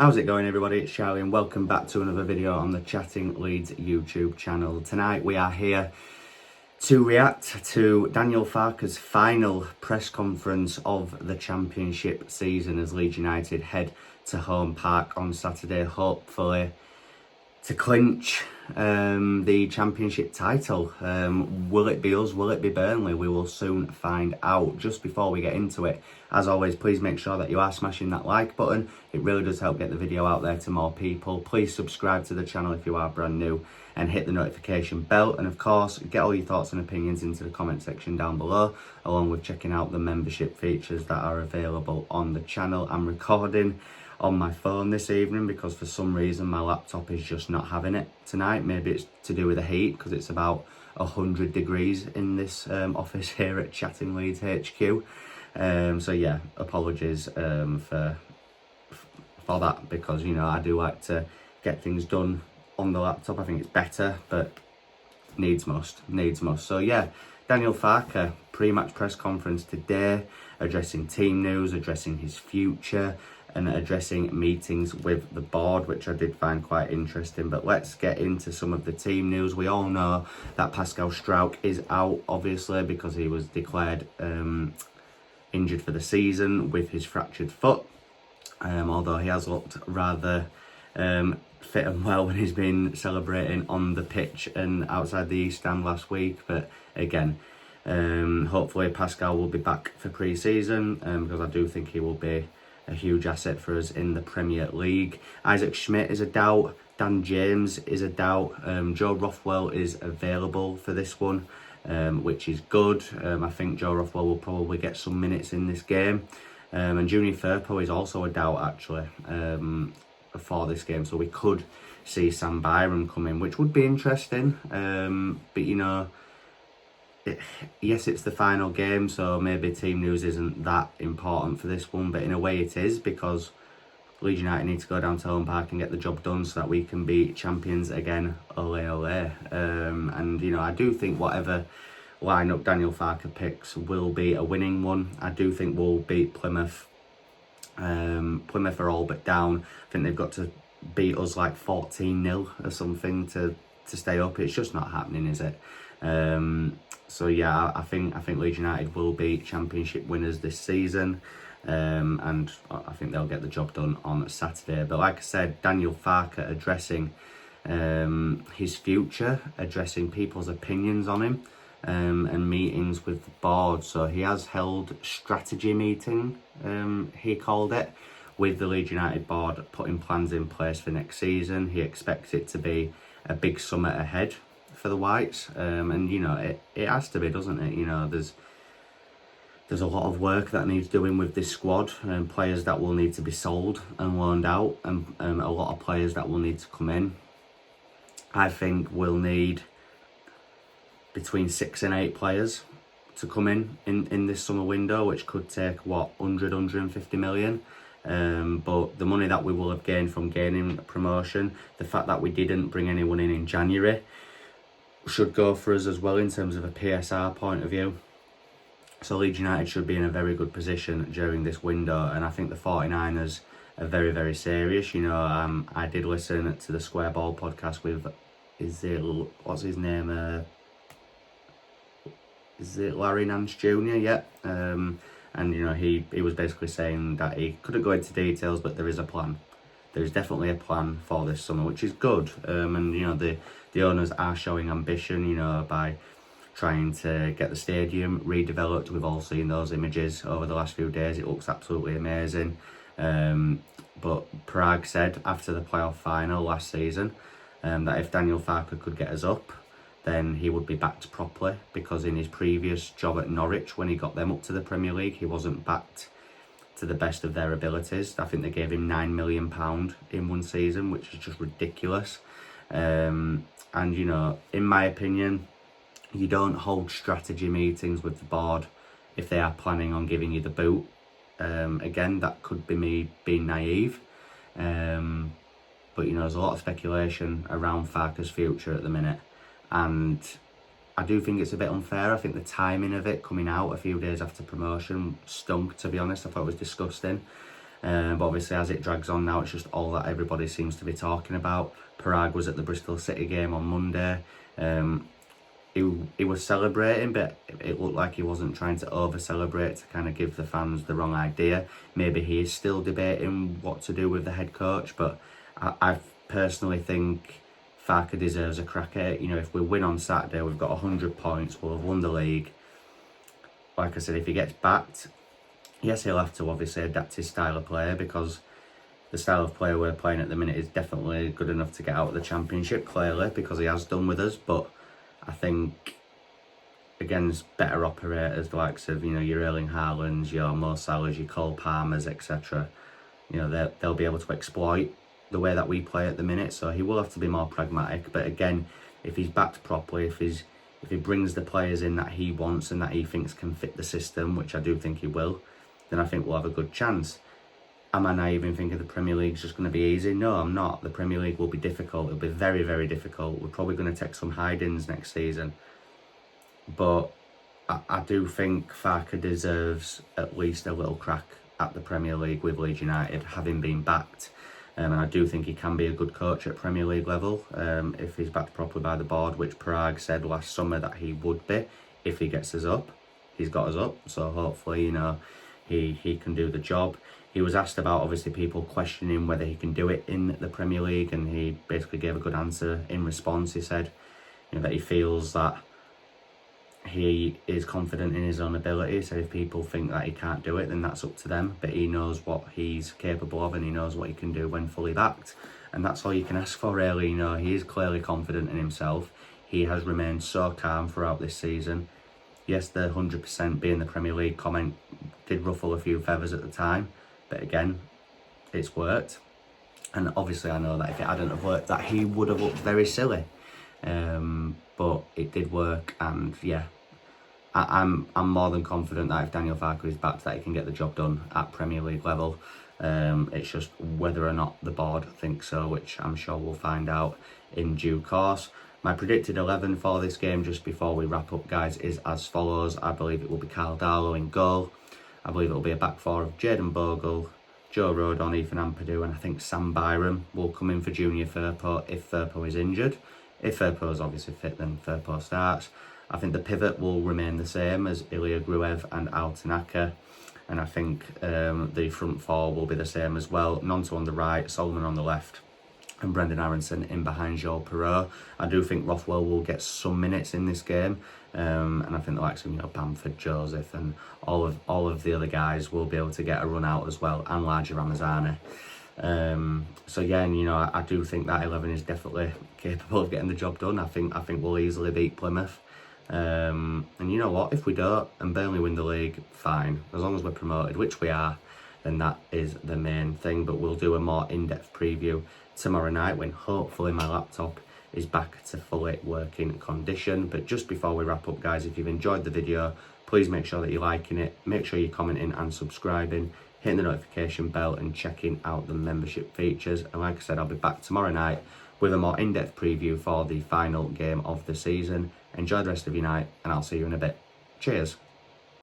How's it going, everybody? It's Charlie and welcome back to another video on the Chatting Leeds YouTube channel. Tonight we are here to react to Daniel Farke's final press conference of the Championship season as Leeds United head to Home Park on Saturday, hopefully to clinch the Championship title. Will it be us? Will it be Burnley? We will soon find out. Just before we get into it, as always, please make sure that you are smashing that like button. It really does help get the video out there to more people. Please subscribe to the channel if you are brand new and hit the notification bell. And of course, get all your thoughts and opinions into the comment section down below, along with checking out the membership features that are available on the channel. I'm recording on my phone this evening because for some reason my laptop is just not having it tonight. Maybe it's to do with the heat because it's about 100 degrees in this office here at Chatting Leeds HQ. So yeah, apologies for that, because you know I do like to get things done on the laptop. I think it's better, but needs must. So yeah, Daniel Farke pre-match press conference today, addressing team news, addressing his future, and addressing meetings with the board, which I did find quite interesting. But let's get into some of the team news. We all know that Pascal Struijk is out, obviously, because he was declared injured for the season with his fractured foot. Although he has looked rather fit and well when he's been celebrating on the pitch and outside the East Stand last week. But again, hopefully Pascal will be back for pre-season, because I do think he will be a huge asset for us in the Premier League. Isaac Schmidt is a doubt. Dan James is a doubt. Joe Rothwell is available for this one, which is good. I think Joe Rothwell will probably get some minutes in this game. And Junior Firpo is also a doubt, actually, for this game. So we could see Sam Byram come in, which would be interesting. But, you know, yes, it's the final game, so maybe team news isn't that important for this one, but in a way it is, because Leeds United need to go down to Home Park and get the job done so that we can be champions again. Ole ole. And you know, I do think whatever lineup Daniel Farke picks will be a winning one. I do think we'll beat Plymouth. Plymouth are all but down. I think they've got to beat us like 14-0 or something to stay up. It's just not happening, is it? So yeah, I think Leeds United will be Championship winners this season, and I think they'll get the job done on Saturday. But like I said, Daniel Farke addressing his future, addressing people's opinions on him, and meetings with the board. So he has held strategy meeting, he called it, with the Leeds United board, putting plans in place for next season. He expects it to be a big summer ahead for the Whites, and you know it has to be, doesn't it? You know, there's a lot of work that needs doing with this squad, and players that will need to be sold and loaned out, and a lot of players that will need to come in. I think we'll need between 6 and 8 players to come in this summer window, which could take what, 150 million. But the money that we will have gained from gaining promotion, the fact that we didn't bring anyone in January, should go for us as well in terms of a PSR point of view. So Leeds United should be in a very good position during this window, and I think the 49ers are very, very serious. You know, I did listen to the Square Ball podcast with, what's his name? Is it Larry Nance Jr.? Yeah. And you know, he was basically saying that he couldn't go into details, but there is a plan. There's definitely a plan for this summer, which is good. And you know, the owners are showing ambition, you know, by trying to get the stadium redeveloped. We've all seen those images over the last few days. It looks absolutely amazing. But Prague said after the playoff final last season that if Daniel Farke could get us up, then he would be backed properly, because in his previous job at Norwich, when he got them up to the Premier League, he wasn't backed to the best of their abilities. I think they gave him £9 million in one season, which is just ridiculous. And you know, in my opinion, you don't hold strategy meetings with the board if they are planning on giving you the boot. Again, that could be me being naive. But you know, there's a lot of speculation around Farke's future at the minute, and I do think it's a bit unfair. I think the timing of it coming out a few days after promotion stunk, to be honest. I thought it was disgusting. But obviously as it drags on now, it's just all that everybody seems to be talking about. Parag was at the Bristol City game on Monday. He was celebrating, but it looked like he wasn't trying to over-celebrate to kind of give the fans the wrong idea. Maybe he is still debating what to do with the head coach, but I personally think Farke deserves a crack at it. You know, if we win on Saturday, we've got 100 points, we'll have won the league. Like I said, if he gets backed, yes, he'll have to obviously adapt his style of play, because the style of play we're playing at the minute is definitely good enough to get out of the Championship, clearly, because he has done with us. But I think against better operators, the likes of, you know, your Erling Haalands, your Mo Salahs, your Cole Palmers, etc., you know, they'll be able to exploit the way that we play at the minute. So he will have to be more pragmatic. But again, if he's backed properly, if he brings the players in that he wants and that he thinks can fit the system, which I do think he will, then I think we'll have a good chance. Am I naive in thinking the Premier League's just going to be easy? No, I'm not. The Premier League will be difficult. It'll be very, very difficult. We're probably going to take some hidings next season. But I do think Farke deserves at least a little crack at the Premier League with Leeds United, having been backed. And I do think he can be a good coach at Premier League level if he's backed properly by the board, which Parag said last summer that he would be if he gets us up. He's got us up, so hopefully, you know, he can do the job. He was asked about, obviously, people questioning whether he can do it in the Premier League, and he basically gave a good answer in response. He said, you know, that he feels that he is confident in his own ability. So if people think that he can't do it, then that's up to them. But he knows what he's capable of, and he knows what he can do when fully backed. And that's all you can ask for, really. You know, he is clearly confident in himself. He has remained so calm throughout this season. Yes, the 100% being the Premier League comment did ruffle a few feathers at the time. But again, it's worked. And obviously I know that if it hadn't have worked, that he would have looked very silly. But it did work, and yeah, I'm more than confident that if Daniel Farke is back, that he can get the job done at Premier League level. It's just whether or not the board thinks so, which I'm sure we'll find out in due course. My predicted 11 for this game, just before we wrap up, guys, is as follows. I believe it will be Carl Darlow in goal. I believe it will be a back four of Jayden Bogle, Joe Rodon, Ethan Ampadu, and I think Sam Byram will come in for Junior Firpo if Firpo is injured. If Firpo is obviously fit, then Firpo starts. I think the pivot will remain the same as Ilya Gruev and Al Tanaka. And I think the front four will be the same as well. Nonto on the right, Solomon on the left, and Brendan Aronson in behind Joel Perreault. I do think Rothwell will get some minutes in this game. And I think the likes of, you know, Bamford, Joseph, and all of the other guys will be able to get a run out as well, and Larger Ramazani. So yeah, and you know, I do think that 11 is definitely capable of getting the job done. I think we'll easily beat Plymouth. And you know what, if we don't and Burnley win the league, fine. As long as we're promoted, which we are, then that is the main thing. But we'll do a more in-depth preview tomorrow night when hopefully my laptop is back to fully working condition. But just before we wrap up, guys, if you've enjoyed the video, please make sure that you're liking it, make sure you're commenting and subscribing, hitting the notification bell and checking out the membership features. And like I said, I'll be back tomorrow night with a more in-depth preview for the final game of the season. Enjoy the rest of your night, and I'll see you in a bit. Cheers.